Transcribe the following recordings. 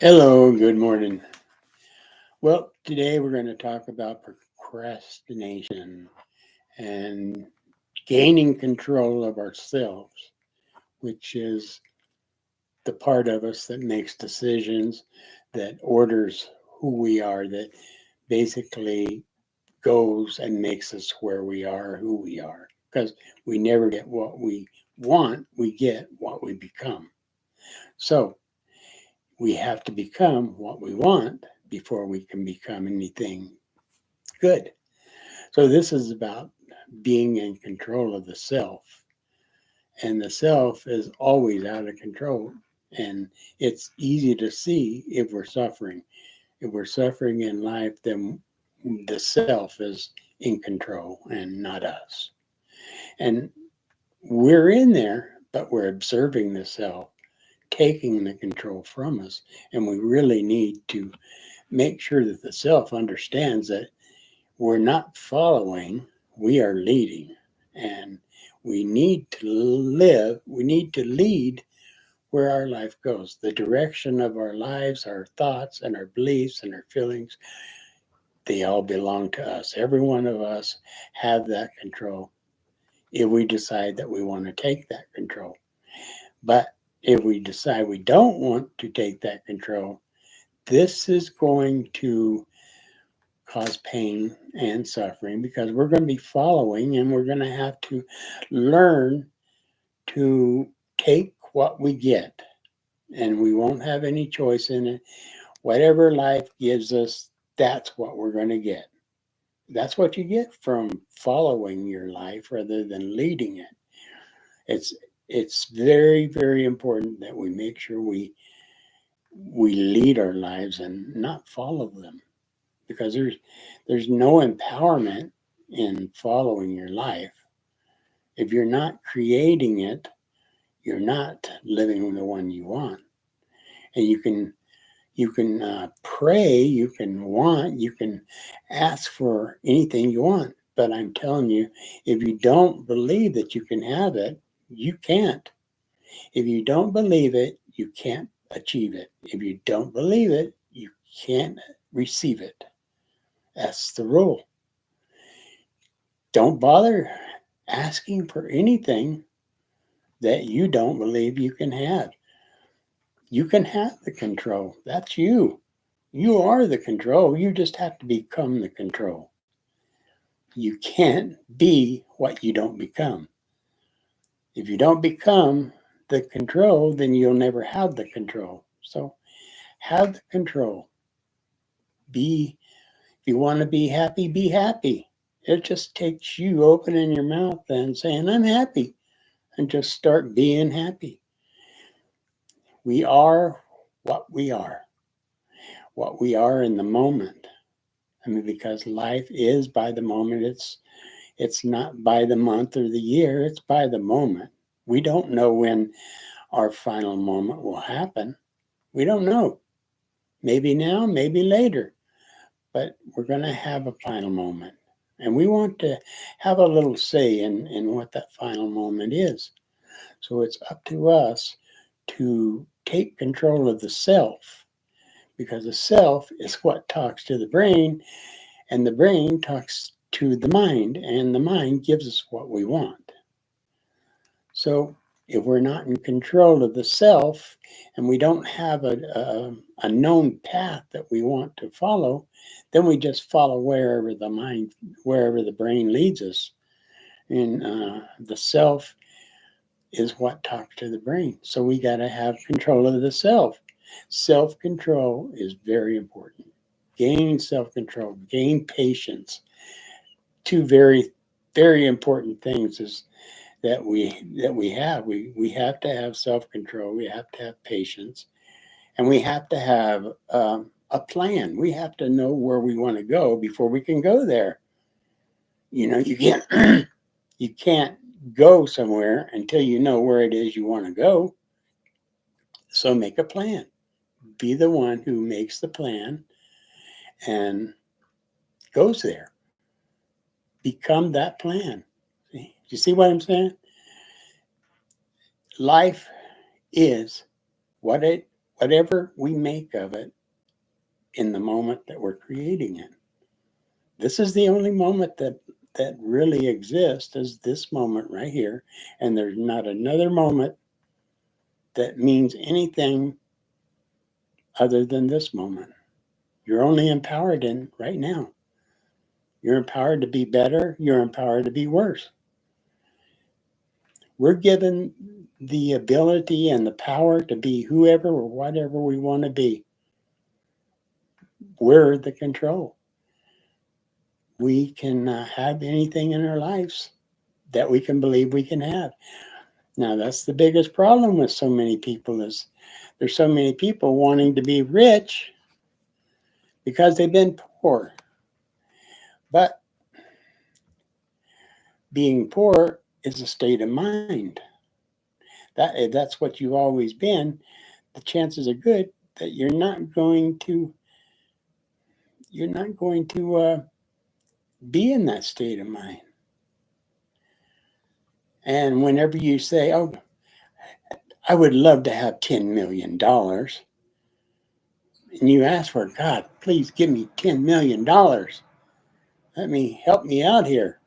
Hello, good morning. Well, today we're going to talk about procrastination and gaining control of ourselves, which is the part of us that makes decisions, that orders who we are, that basically goes and makes us where we are, who we are. Because we never get what we want, we get what we become. So we have to become what we want before we can become anything good. So this is about being in control of the self. And the self is always out of control. And it's easy to see if we're suffering. If we're suffering in life, then the self is in control and not us. And we're in there, but we're observing the self taking the control from us. And we really need to make sure that the self understands that we're not following, we are leading. And we need to lead where our life goes. The direction of our lives, our thoughts, and our beliefs and our feelings, they all belong to us. Every one of us have that control if we decide that we want to take that control. But if we decide we don't want to take that control, this is going to cause pain and suffering because we're going to be following and we're going to have to learn to take what we get, and we won't have any choice in it. Whatever life gives us, that's what we're going to get. That's what you get from following your life rather than leading it. It's it's very important that we make sure we lead our lives and not follow them, because there's no empowerment in following your life. If you're not creating it, you're not living the one you want. And you can pray, you can ask for anything you want. But I'm telling you, if you don't believe that you can have it, you can't. If you don't believe it, you can't achieve it. If you don't believe it, you can't receive it. That's the rule. Don't bother asking for anything that you don't believe you can have. You can have the control. That's you. You are the control. You just have to become the control. You can't be what you don't become. If you don't become the control, then you'll never have the control. So have the control. If you want to be happy, be happy. It just takes you opening your mouth and saying, I'm happy, and just start being happy. We are what we are in the moment. I mean, because life is by the moment. It's not by the month or the year. It's by the moment. We don't know when our final moment will happen. We don't know. Maybe now, maybe later, but we're going to have a final moment. And we want to have a little say in what that final moment is. So it's up to us to take control of the self, because the self is what talks to the brain, and the brain talks to the mind, and the mind gives us what we want. So if we're not in control of the self and we don't have a known path that we want to follow, then we just follow wherever the brain leads us. And the self is what talks to the brain. So we got to have control of the self. Self control is very important. Gain self control, gain patience. Two very important things is that we have. We have to have self control. We have to have patience, and we have to have a plan. We have to know where we want to go before we can go there. You can't you can't go somewhere until you know where it is you want to go. So make a plan. Be the one who makes the plan and goes there. Become that plan. You see what I'm saying? Life is what it whatever we make of it in the moment that we're creating it. This is the only moment that really exists, is this moment right here. And there's not another moment that means anything other than this moment. You're only empowered in right now. You're empowered to be better. You're empowered to be worse. We're given the ability and the power to be whoever or whatever we want to be. We're the control. We can have anything in our lives that we can believe we can have. Now, that's the biggest problem with so many people, is there's so many people wanting to be rich because they've been poor. But being poor is a state of mind. That's what you've always been. The chances are good that you're not going to be in that state of mind. And whenever you say, "Oh, I would love to have $10 million," and you ask for, "God, please give me $10 million. Help me out here."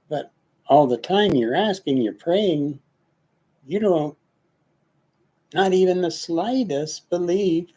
But all the time you're asking, you're praying, you don't, not even the slightest, believe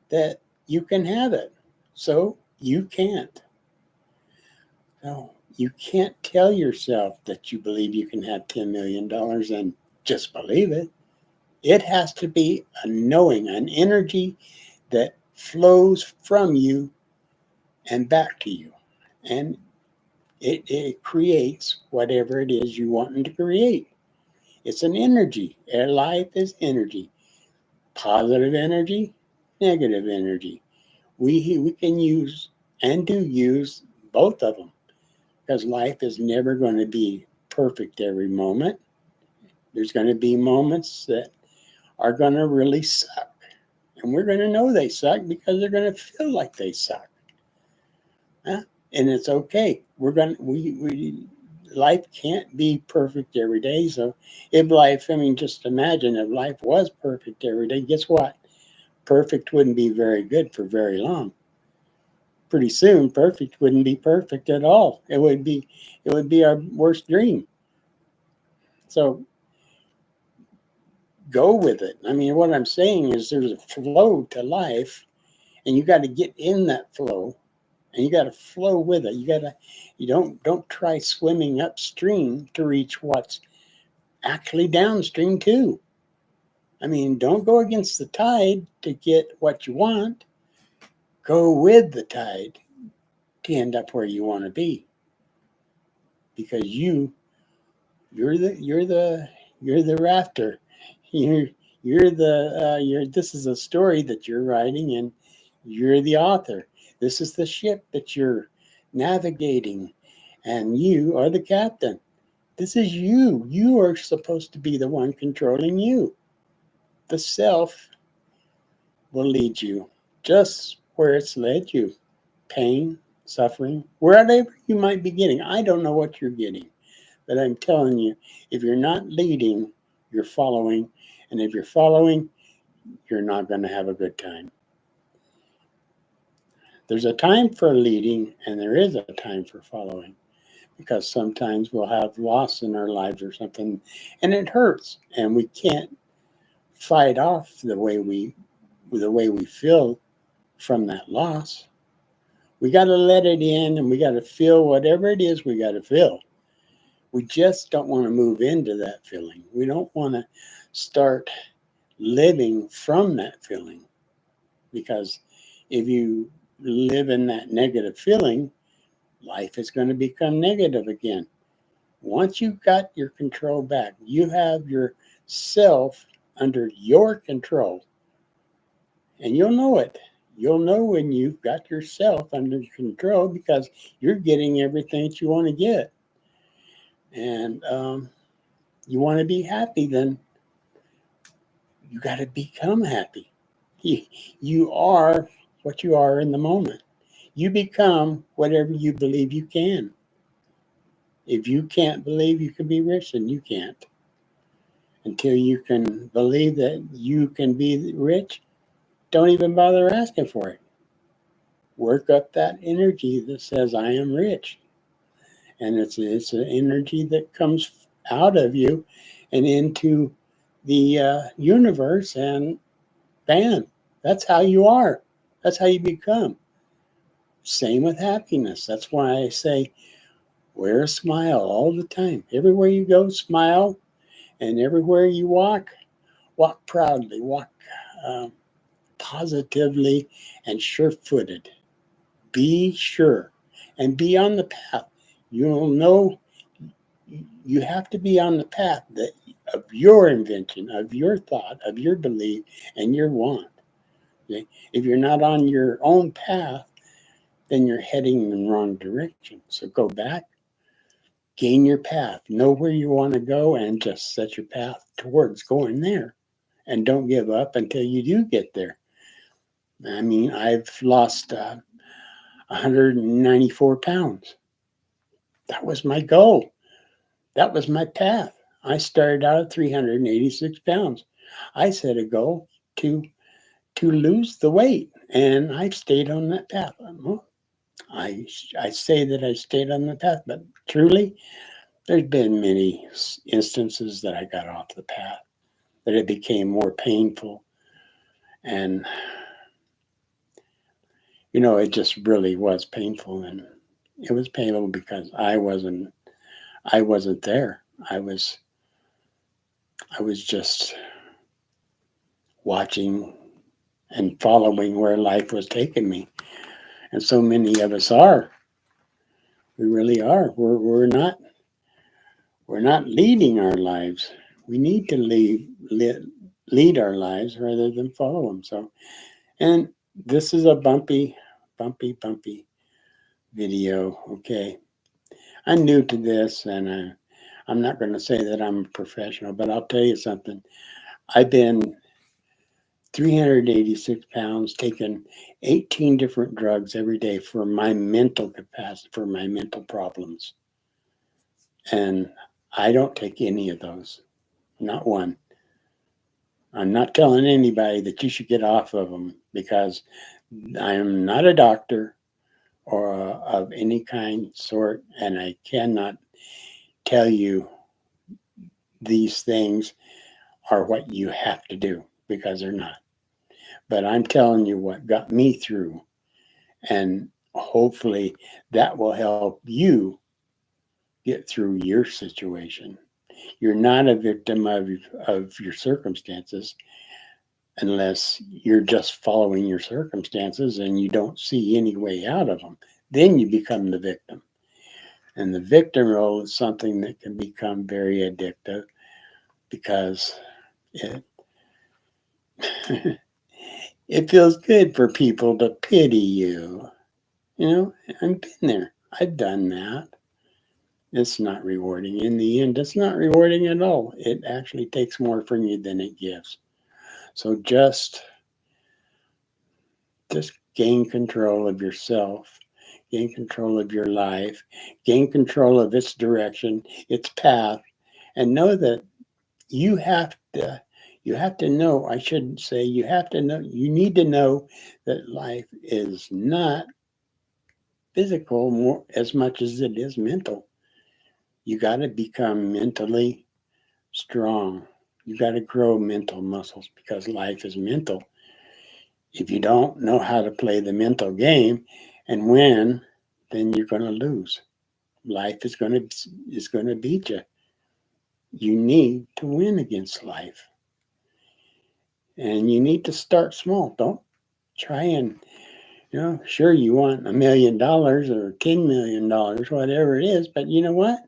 that you can have it. So you can't. No, you can't tell yourself that you believe you can have $10 million and just believe it. It has to be a knowing, an energy that flows from you and back to you. And it creates whatever it is you want to create. It's an energy. Our life is energy. Positive energy, negative energy. We can use and do use both of them, because life is never going to be perfect every moment. There's going to be moments that are going to really suck. And we're going to know they suck because they're going to feel like they suck. Huh? And it's okay. Life can't be perfect every day. So just imagine if life was perfect every day, guess what? Perfect wouldn't be very good for very long. Pretty soon, perfect wouldn't be perfect at all. It would be our worst dream. So go with it. What I'm saying is there's a flow to life, and you got to get in that flow, and you got to flow with it. You don't try swimming upstream to reach what's actually downstream too. Don't go against the tide to get what you want. Go with the tide to end up where you want to be. Because you're the rafter. This is a story that you're writing, and you're the author. This is the ship that you're navigating, and you are the captain. This is you. You are supposed to be the one controlling you. The self will lead you just where it's led you. Pain, suffering, wherever you might be getting. I don't know what you're getting, but I'm telling you, if you're not leading, you're following. And if you're following, you're not going to have a good time. There's a time for leading, and there is a time for following, because sometimes we'll have loss in our lives or something, and it hurts, and we can't fight off the way we feel from that loss. We got to let it in, and we got to feel whatever it is we got to feel. We just don't want to move into that feeling. We don't want to start living from that feeling, because if you live in that negative feeling, life is going to become negative again. Once you've got your control back, you have yourself under your control, and you'll know it. You'll know when you've got yourself under control, because you're getting everything that you want to get. And you want to be happy, then you got to become happy. You are what you are in the moment. You become whatever you believe you can. If you can't believe you can be rich, then you can't. Until you can believe that you can be rich, don't even bother asking for it. Work up that energy that says, I am rich. And it's an energy that comes out of you and into the universe, and bam, that's how you are. That's how you become. Same with happiness. That's why I say, wear a smile all the time. Everywhere you go, smile. And everywhere you walk proudly, walk um, positively and sure footed. Be sure and be on the path. You'll know you have to be on the path that of your invention, of your thought, of your belief, and your want. Okay? If you're not on your own path, then you're heading in the wrong direction. So go back, gain your path, know where you want to go, and just set your path towards going there. And don't give up until you do get there. I mean, I've lost 194 pounds. That was my goal. That was my path. I started out at 386 pounds. I set a goal to lose the weight, and I've stayed on that path. Well, I say that I stayed on the path, but truly, there's been many instances that I got off the path, that it became more painful, and it just really was painful, and it was painful because I wasn't there. I was just watching and following where life was taking me. And so many of us are. We really are. We're not leading our lives. We need to lead our lives rather than follow them. So, and this is a bumpy video. Okay, I'm new to this, and I'm not going to say that I'm a professional, but I'll tell you something. I've been 386 pounds, taking 18 different drugs every day for my mental capacity, for my mental problems. And I don't take any of those, not one. I'm not telling anybody that you should get off of them, because I am not a doctor or of any kind sort, and I cannot tell you these things are what you have to do, because they're not. But I'm telling you what got me through, and hopefully that will help you get through your situation. You're not a victim of your circumstances unless you're just following your circumstances and you don't see any way out of them. Then you become the victim. And the victim role is something that can become very addictive, because it it feels good for people to pity you. I've been there. I've done that. It's not rewarding. In the end, it's not rewarding at all. It actually takes more from you than it gives. So just gain control of yourself, gain control of your life, gain control of its direction, its path, and know that you have to know, I shouldn't say you have to know, you need to know that life is not physical more as much as it is mental. You got to become mentally strong. You got to grow mental muscles, because life is mental. If you don't know how to play the mental game and win, then you're going to lose. Life is going to beat you. You need to win against life. And you need to start small. Don't try and, sure, you want $1 million or $10 million, whatever it is, but you know what?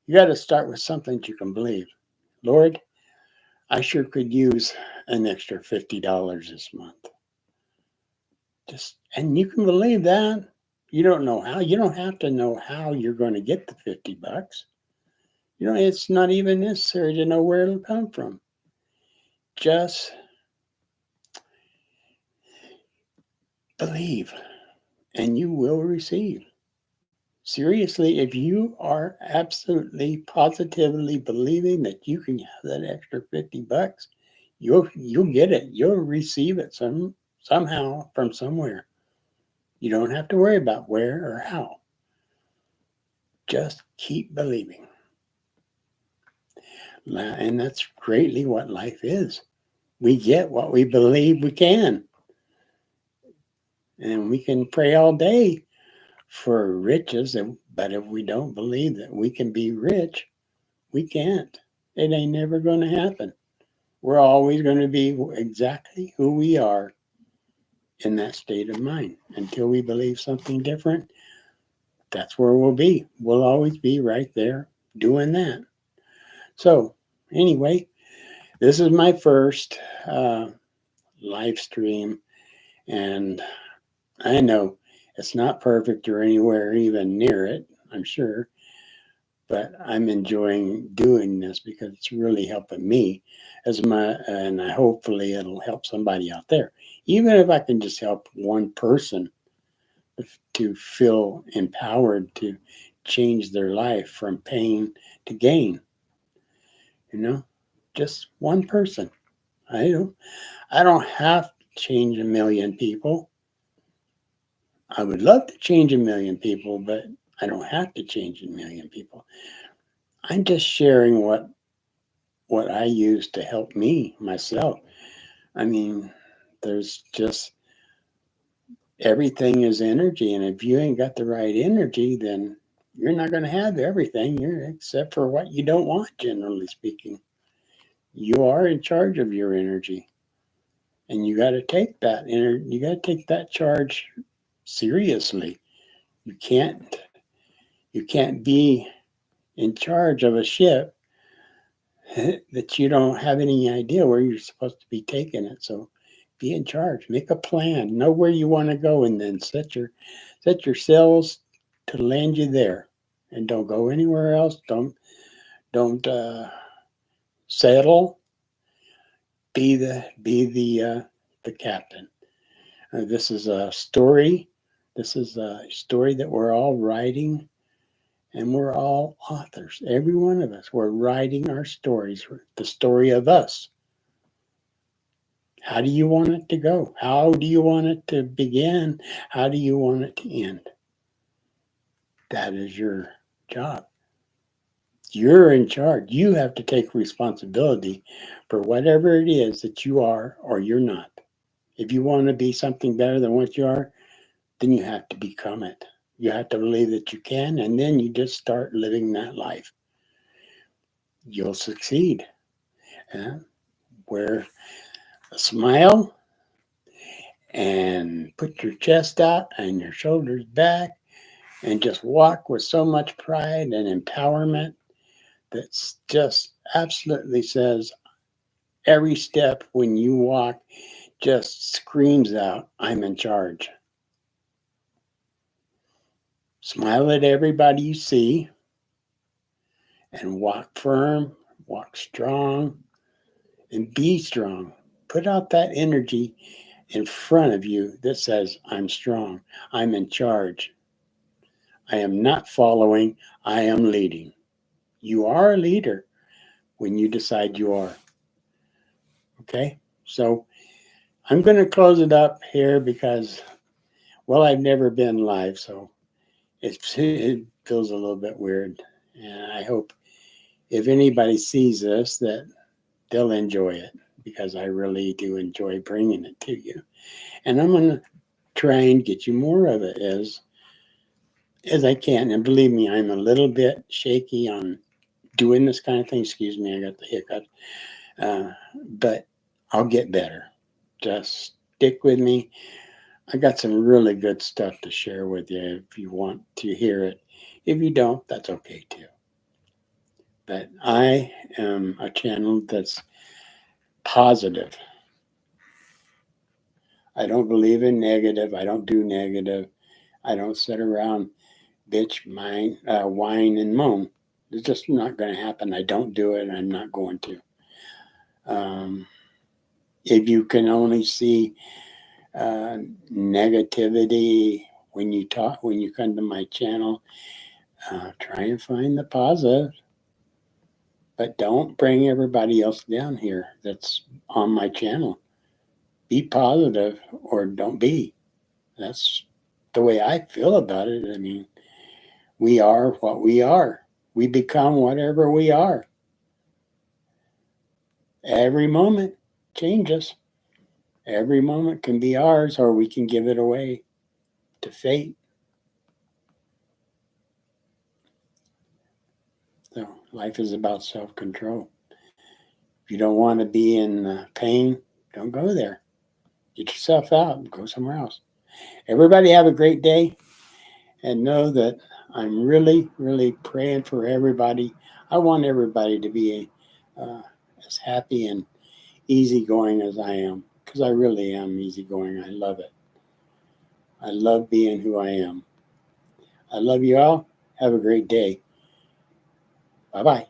You got to start with something that you can believe. Lord, I sure could use an extra $50 this month. And you can believe that. You don't know how. You don't have to know how you're going to get the $50. It's not even necessary to know where it'll come from. Just believe, and you will receive. Seriously, if you are absolutely positively believing that you can have that extra $50, you'll get it. You'll receive it somehow from somewhere. You don't have to worry about where or how. Just keep believing. And that's greatly what life is. We get what we believe we can. And we can pray all day for riches, but if we don't believe that we can be rich, we can't. It ain't never going to happen. We're always going to be exactly who we are in that state of mind. Until we believe something different, that's where we'll be. We'll always be right there doing that. So, anyway, this is my first live stream, and I know it's not perfect or anywhere even near it, I'm sure, but I'm enjoying doing this because it's really helping me and hopefully it'll help somebody out there. Even if I can just help one person to feel empowered to change their life from pain to gain, just one person. I don't have to change a million people. I would love to change a million people, but I don't have to change a million people. I'm just sharing what I use to help me myself. I mean, there's just everything is energy, and if you ain't got the right energy, then you're not going to have everything. Except for what you don't want, generally speaking. You are in charge of your energy, and you got to take that You got to take that charge seriously. You can't. You can't be in charge of a ship that you don't have any idea where you're supposed to be taking it. So be in charge. Make a plan. Know where you want to go, and then set your sails to land you there. And don't go anywhere else. Don't settle. Be the captain. This is a story. This is a story that we're all writing, and we're all authors. Every one of us. We're writing our stories. The story of us. How do you want it to go? How do you want it to begin? How do you want it to end? That is your job. You're in charge. You have to take responsibility for whatever it is that you are or you're not. If you want to be something better than what you are, then you have to become it. You have to believe that you can, and then you just start living that life. You'll succeed. Wear a smile and put your chest out and your shoulders back and just walk with so much pride and empowerment that's just absolutely says every step when you walk just screams out, I'm in charge. Smile at everybody you see and walk firm, walk strong, and be strong. Put out that energy in front of you that says, I'm strong, I'm in charge. I am not following, I am leading. You are a leader when you decide you are. Okay? So I'm going to close it up here because, well, I've never been live, so it feels a little bit weird. And I hope if anybody sees this that they'll enjoy it because I really do enjoy bringing it to you. And I'm going to try and get you more of it as I can. And believe me, I'm a little bit shaky on doing this kind of thing. Excuse me, I got the hiccup. But I'll get better. Just stick with me. I got some really good stuff to share with you if you want to hear it. If you don't, that's okay too. But I am a channel that's positive. I don't believe in negative. I don't do negative. I don't sit around bitch, whine, and moan. It's just not going to happen. I don't do it. I'm not going to. If you can only see negativity when you talk, when you come to my channel, try and find the positive, but don't bring everybody else down here that's on my channel. Be positive or don't be. That's the way I feel about it. I mean, we are what we are. We become whatever we are. Every moment changes. Every moment can be ours, or we can give it away to fate. So life is about self-control. If you don't want to be in pain, don't go there. Get yourself out and go somewhere else. Everybody have a great day, and know that I'm really, really praying for everybody. I want everybody to be as happy and easygoing as I am, because I really am easygoing. I love it. I love being who I am. I love you all. Have a great day. Bye-bye.